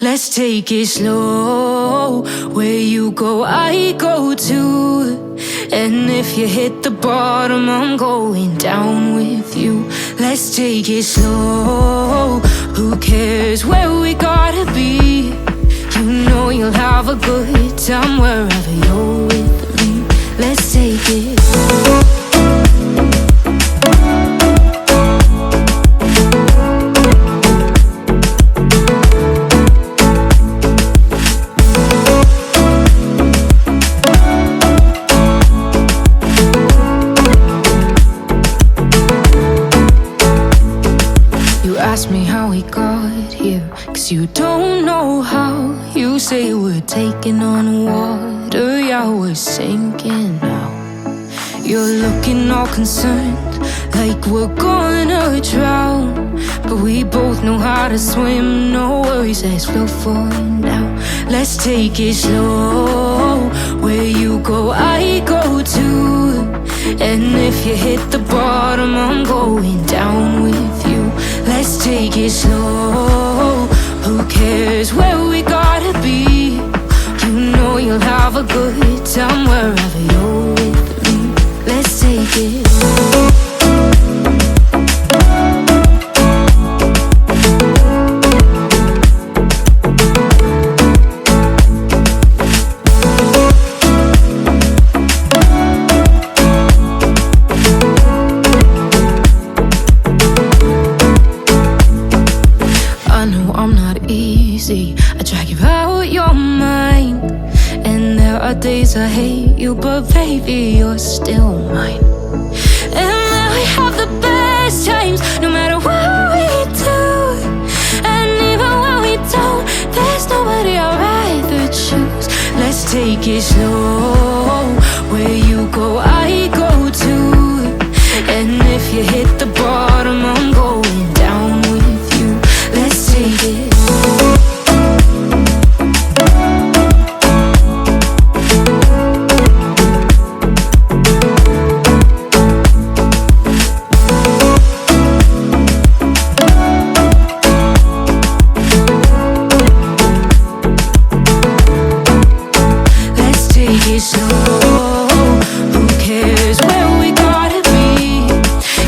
Let's take it slow. Where you go, I go too. And if you hit the bottom, I'm going down with you. Let's take it slow. Who cares where we gotta be? You know you'll have a good time wherever you're with me. Let's take it. Ask me how we got here, 'cause you don't know how. You say we're taking on water, yeah, we're sinking now. You're looking all concerned, like we're gonna drown. But we both know how to swim, no worries, let's flow for now. Let's take it slow. Where you go, I go too. And if you hit the bottom, I'm going down with you. Let's take it slow. Who cares where we gotta be? You know you'll have a good time wherever you're with me. Let's take it. I drag you out your mind, and there are days I hate you, but baby, you're still mine. And then we have the best times, no matter what we do. And even when we don't, there's nobody I'd rather choose. Let's take it slow. Where you go, I go too. And if you hit the bottom, I'm going down with you. Let's take it. Slow. Who cares where we gotta be?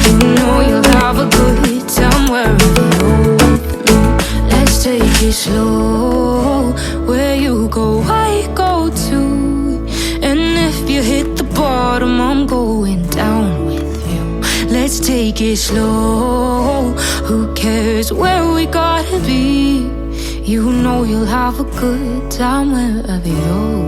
You know you'll have a good time wherever you're with me. Let's take it slow. Where you go, I go too. And if you hit the bottom, I'm going down with you. Let's take it slow. Who cares where we gotta be? You know you'll have a good time wherever you're